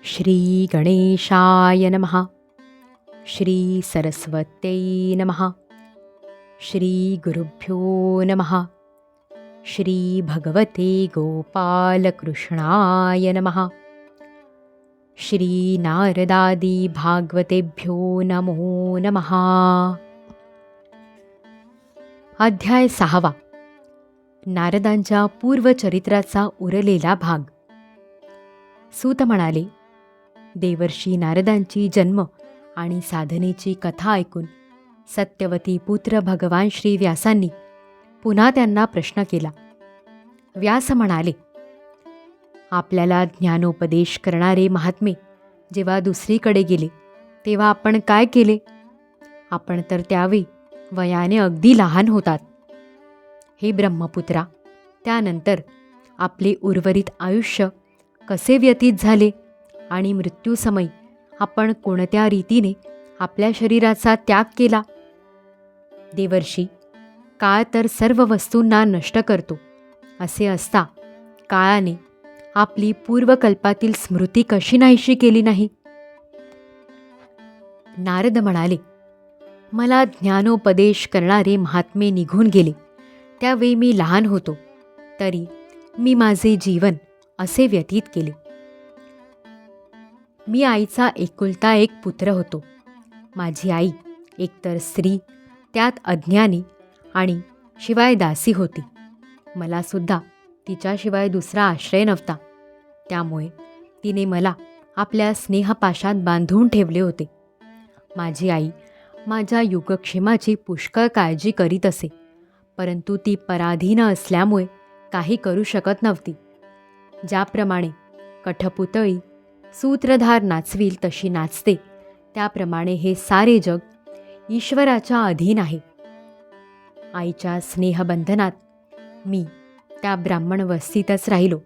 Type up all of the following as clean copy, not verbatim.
श्री गणेशाय नमः. श्री सरस्वत्यै नमः. श्री गुरुभ्यो नमः. श्री भगवते गोपालकृष्णाय नमः. श्री नारदादी भागवतेभ्यो नमो नमः. अध्याय 6. नारदांच्या पूर्वचरित्राचा उरलेला भाग. सूत म्हणाले, देवर्षी नारदांची जन्म आणि साधनेची कथा ऐकून सत्यवती पुत्र भगवान श्री व्यासांनी पुन्हा त्यांना प्रश्न केला. व्यास म्हणाले, आपल्याला ज्ञानोपदेश करणारे महात्मे जेव्हा दुसरीकडे गेले तेव्हा आपण काय केले? आपण तर त्यावेळी वयाने अगदी लहान होतात. हे ब्रह्मपुत्रा, त्यानंतर आपले उर्वरित आयुष्य कसे व्यतीत झाले आणि मृत्यूसमयी आपण कोणत्या रीतीने आपल्या शरीराचा त्याग केला? देवर्षी, काळ तर सर्व वस्तूंना नष्ट करतो. असे असता काळाने आपली पूर्वकल्पातील स्मृती कशी नाहीशी केली नाही? नारद म्हणाले, मला ज्ञानोपदेश करणारे महात्मे निघून गेले त्यावेळी मी लहान होतो, तरी मी माझे जीवन असे व्यतीत केले. मी आईचा एकुलता एक पुत्र होतो. माझी आई एकतर स्त्री, त्यात अज्ञानी आणि शिवाय दासी होती. मला सुद्धा तिच्याशिवाय दुसरा आश्रय नव्हता. त्यामुळे तिने मला आपल्या स्नेहपाशात बांधून ठेवले होते. माझी आई माझ्या योगक्षेमाची पुष्कळ काळजी करीत असे, परंतु ती पराधीन असल्यामुळे काही करू शकत नव्हती. ज्याप्रमाणे कठपुतळी सूत्रधार नाचविल तशी नाचते, त्याप्रमाणे हे सारे जग ईश्वराच्या अधीन आहे. आईच्या स्नेहबंधनात मी त्या ब्राह्मण वस्तीतच राहिलो.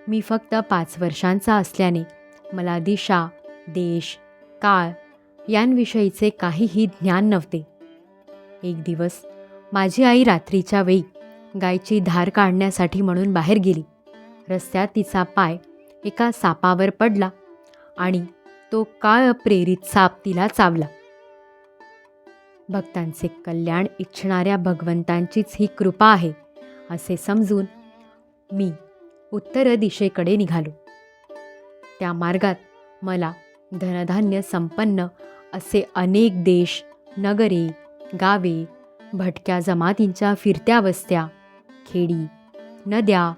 मी फक्त 5 वर्षांचा असल्याने मला दिशा, देश, काळ यांविषयीचे काहीही ज्ञान नव्हते. एक दिवस माझी आई रात्रीच्या वेळी गायची धार काढण्यासाठी म्हणून बाहेर गेली. रस्त्यात तिचा पाय एका सापावर पडला आणि तो काळ प्रेरित साप तिला चावला. भक्तांचे कल्याण इच्छणाऱ्या भगवंतांचीच ही कृपा आहे असे समजून मी उत्तर दिशेकडे निघालो. त्या मार्गात मला धनधान्य संपन्न असे अनेक देश, नगरे, गावे, भटक्या जमातींच्या फिरत्या वस्त्या, खेडी, नद्या,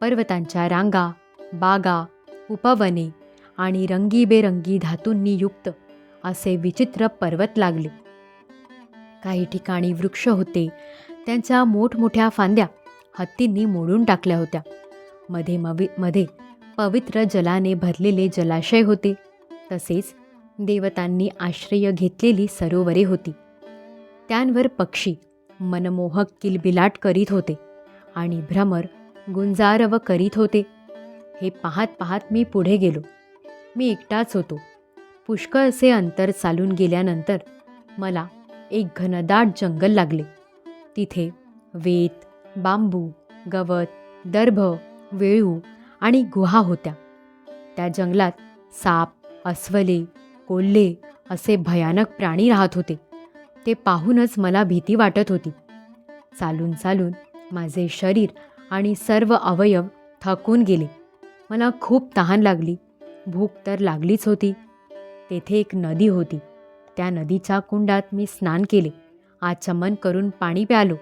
पर्वतांच्या रांगा, बागा, उपवने आणि रंगीबेरंगी धातूंनी युक्त असे विचित्र पर्वत लागले. काही ठिकाणी वृक्ष होते, त्यांच्या मोठमोठ्या फांद्या हत्तींनी मोडून टाकल्या होत्या. मध्ये पवित्र जलाने भरलेले जलाशय होते. तसेच देवतांनी आश्रय घेतलेली सरोवरे होती. त्यांवर पक्षी मनमोहक किलबिलाट करीत होते आणि भ्रमर गुंजारव करीत होते. हे पाहत पाहत मी पुढे गेलो. मी एकटाच होतो. पुष्कळसे अंतर चालून गेल्यानंतर मला एक घनदाट जंगल लागले. तिथे वेत, बांबू, गवत, दर्भ, वेळू आणि गुहा होत्या. त्या जंगलात साप, अस्वले, कोल्हे असे भयानक प्राणी राहत होते. ते पाहूनच मला भीती वाटत होती. चालून चालून माझे शरीर आणि सर्व अवयव थकून गेले. मला खूप तहान लागली. भूक तर लागलीच होती. तेथे एक नदी होती. त्या नदीच्या कुंडात मी स्नान केले. आचमन करून पाणी प्यालो.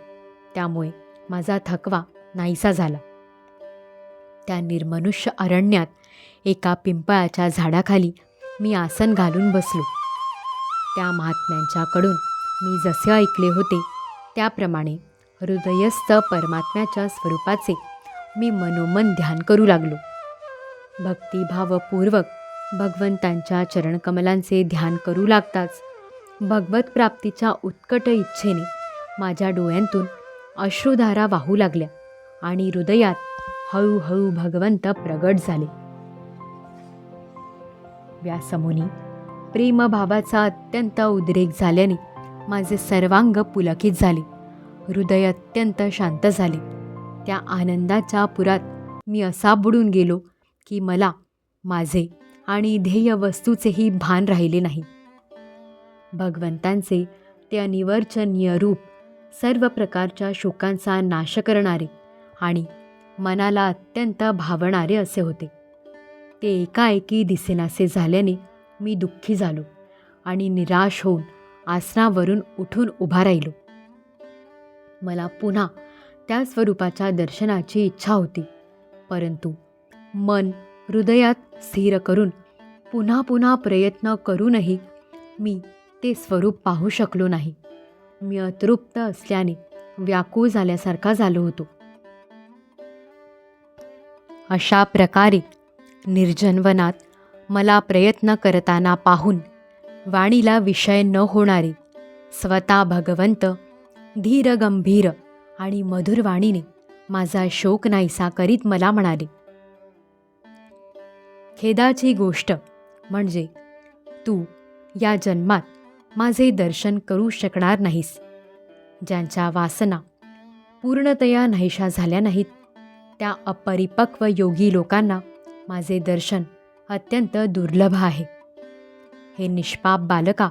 त्यामुळे माझा थकवा नाहीसा झाला. त्या निर्मनुष्य अरण्यात एका पिंपळाच्या झाडाखाली मी आसन घालून बसलो. त्या महात्म्यांच्याकडून मी जसे ऐकले होते त्याप्रमाणे हृदयस्थ परमात्म्याच्या स्वरूपाचे मी मनोमन ध्यान करू लागलो. भक्तिभावपूर्वक भगवंतांच्या चरणकमलांचे ध्यान करू लागताच भगवत प्राप्तीच्या उत्कट इच्छेने माझ्या डोळ्यांतून अश्रुधारा वाहू लागल्या आणि हृदयात हळूहळू भगवंत प्रगट झाले. व्यासमुनी, प्रेमभावाचा अत्यंत उद्रेक झाल्याने माझे सर्वांग पुलकित झाले. हृदय अत्यंत शांत झाले. त्या आनंदाच्या पुरात मी असा बुडून गेलो की मला माझे आणि ध्येय वस्तूचेही भान राहिले नाही. भगवंतांचे ते अनिर्वचनीय रूप सर्व प्रकारच्या शोकांचा नाश करणारे आणि मनाला अत्यंत भावणारे असे होते. ते एकाएकी दिसेनासे झाल्याने मी दुःखी झालो आणि निराश होऊन आसनावरून उठून उभा राहिलो. मला पुन्हा त्या स्वरूपाच्या दर्शनाची इच्छा होती, परंतु मन हृदयात स्थिर करून पुन्हा पुन्हा प्रयत्न करूनही मी ते स्वरूप पाहू शकलो नाही. मी अतृप्त असल्याने व्याकुळ झाल्यासारखा झालो होतो. अशा प्रकारे निर्जनवनात मला प्रयत्न करताना पाहून वाणीला विषय न होणारे स्वतः भगवंत धीर गंभीर आणि मधुर वाणीने माझा शोक नाहीसा करीत मला म्हणाले, खेदाची गोष्ट म्हणजे तू या जन्मात माझे दर्शन करू शकणार नाहीस. ज्यांच्या वासना पूर्णतया नाहीशा झाल्या नाहीत त्या अपरिपक्व योगी लोकांना माझे दर्शन अत्यंत दुर्लभ आहे. हे निष्पाप बालका,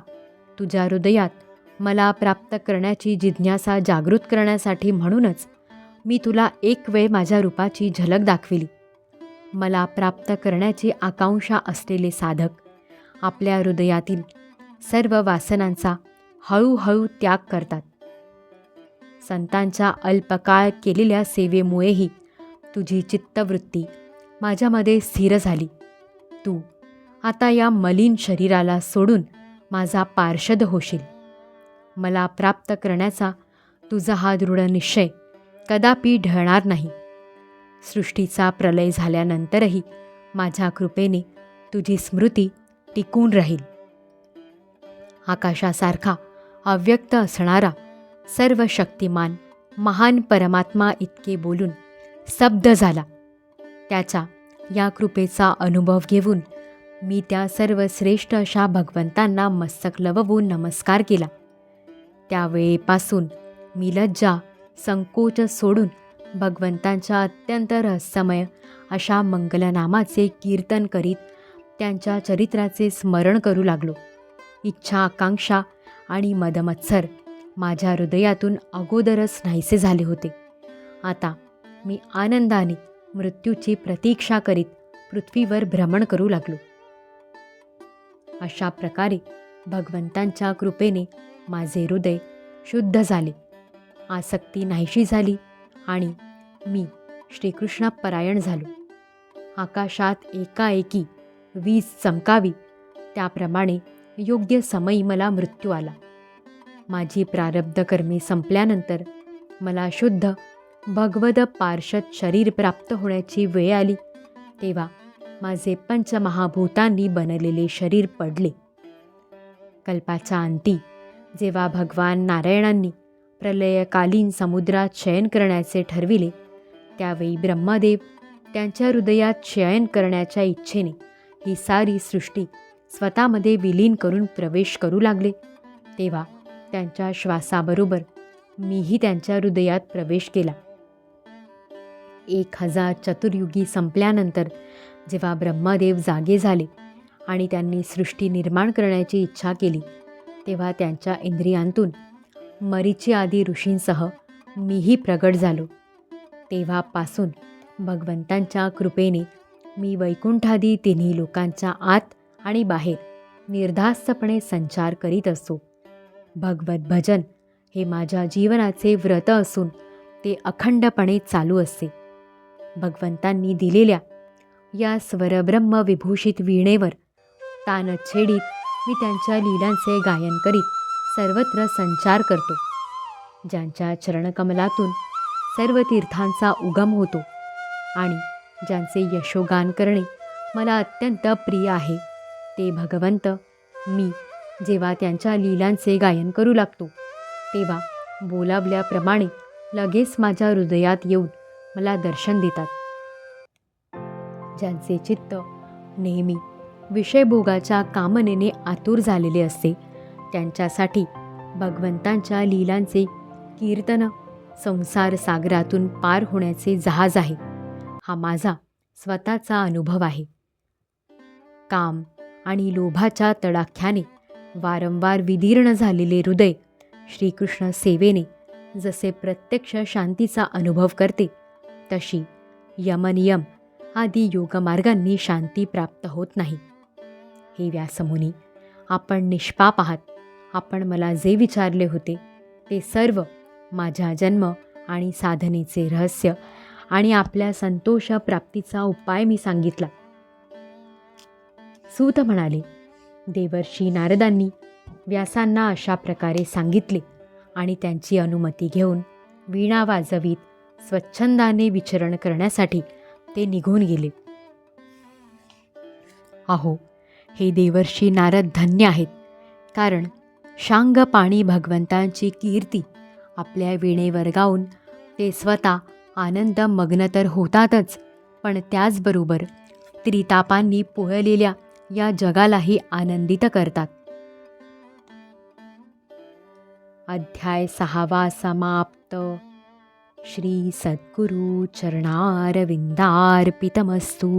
तुझ्या हृदयात मला प्राप्त करण्याची जिज्ञासा जागृत करण्यासाठी म्हणूनच मी तुला एक वेळ माझ्या रूपाची झलक दाखविली. मला प्राप्त करण्याची आकांक्षा असलेले साधक आपल्या हृदयातील सर्व वासनांचा हळूहळू त्याग करतात. संतांच्या अल्पकाळ केलेल्या सेवेमुळेही तुझी चित्तवृत्ती माझ्यामध्ये स्थिर झाली. तू आता या मलिन शरीराला सोडून माझा पार्षद होशील. मला प्राप्त करण्याचा तुझा हा दृढ निश्चय कदापि ढळणार नाही. सृष्टीचा प्रलय झाल्यानंतरही माझ्या कृपेने तुझी स्मृती टिकून राहील. आकाशासारखा अव्यक्त असणारा सर्व शक्तिमान महान परमात्मा इतके बोलून स्तब्ध झाला. त्याच्या या कृपेचा अनुभव घेऊन मी त्या सर्व श्रेष्ठ अशा भगवंतांना मस्तक लववून नमस्कार केला. त्यावेळेपासून मी लज्जा संकोच सोडून भगवंतांच्या अत्यंत रहस्यमय अशा मंगलनामाचे कीर्तन करीत त्यांच्या चरित्राचे स्मरण करू लागलो. इच्छा आकांक्षा आणि मदमत्सर माझ्या हृदयातून अगोदरच नाहीसे झाले होते. आता मी आनंदाने मृत्यूची प्रतीक्षा करीत पृथ्वीवर भ्रमण करू लागलो. अशा प्रकारे भगवंतांच्या कृपेने माझे हृदय शुद्ध झाले, आसक्ती नाहीशी झाली आणि मी श्रीकृष्णपरायण झालो. आकाशात एकाएकी वीज चमकावी त्याप्रमाणे योग्य समयी मला मृत्यू आला. माझी प्रारब्ध कर्मे संपल्यानंतर मला शुद्ध भगवद पार्षद शरीर प्राप्त होण्याची वेळ आली, तेव्हा माझे पंचमहाभूतांनी बनलेले शरीर पडले. कल्पाच्या अंती जेव्हा भगवान नारायणांनी प्रलयकालीन समुद्रात शयन करण्याचे ठरविले, त्यावेळी ब्रह्मदेव त्यांच्या हृदयात शयन करण्याच्या इच्छेने ही सारी सृष्टी स्वतःमध्ये विलीन करून प्रवेश करू लागले. तेव्हा त्यांच्या श्वासाबरोबर मीही त्यांच्या हृदयात प्रवेश केला. 1000 चतुर्युगी संपल्यानंतर जेव्हा ब्रह्मदेव जागे झाले आणि त्यांनी सृष्टी निर्माण करण्याची इच्छा केली, तेव्हा त्यांच्या इंद्रियांतून मरीची आदी ऋषींसह मीही प्रगट झालो. तेव्हापासून भगवंतांच्या कृपेने मी वैकुंठादी तिन्ही लोकांच्या आत आणि बाहेर निर्धास्तपणे संचार करीत असतो. भगवत भजन हे माझ्या जीवनाचे व्रत असून ते अखंडपणे चालू असते. भगवंतांनी दिलेल्या या स्वरब्रह्म विभूषित वीणेवर तान छेडीत मी त्यांच्या लीलांचे गायन करीत सर्वत्र संचार करतो. ज्यांच्या चरणकमलातून सर्व तीर्थांचा उगम होतो आणि ज्यांचे यशोगान करणे मला अत्यंत प्रिय आहे, ते भगवंत मी जेव्हा त्यांच्या लीलांचे गायन करू लागतो, तेव्हा बोलावल्याप्रमाणे लगेच माझ्या हृदयात येऊन मला दर्शन देतात. ज्यांचे चित्त नेहमी विषयभोगाच्या कामनेने आतुर झालेले असते, त्यांच्यासाठी भगवंतांच्या लीलांचे कीर्तन संसार सागरातून पार होण्याचे जहाज आहे. हा माझा स्वतःचा अनुभव आहे. काम आणि लोभाच्या तडाख्याने वारंवार विदीर्ण झालेले हृदय श्रीकृष्ण सेवेने जसे प्रत्यक्ष शांतीचा अनुभव करते, तशी यमनियम आदी योगमार्गांनी शांती प्राप्त होत नाही. हे व्यासमुनी, आपण निष्पाप आहात. आपण मला जे विचारले होते ते सर्व माझ्या जन्म आणि साधनेचे रहस्य आणि आपल्या संतोष प्राप्तीचा उपाय मी सांगितला. सूत म्हणाले, देवर्षी नारदांनी व्यासांना अशा प्रकारे सांगितले आणि त्यांची अनुमती घेऊन वीणा वाजवीत स्वच्छंदाने विचरण करण्यासाठी ते निघून गेले. अहो, हे देवर्षी नारद धन्य आहेत, कारण शांगपाणी भगवंतांची कीर्ती आपल्या वीणेवर गाऊन ते स्वतः आनंदमग्न तर होतातच, पण त्याचबरोबर त्रितापांनी पोहलेल्या या जगालाही आनंदित करतात. अध्याय 6 समाप्त. श्री सद्गुरु चरणारविंदार्पितमस्तु.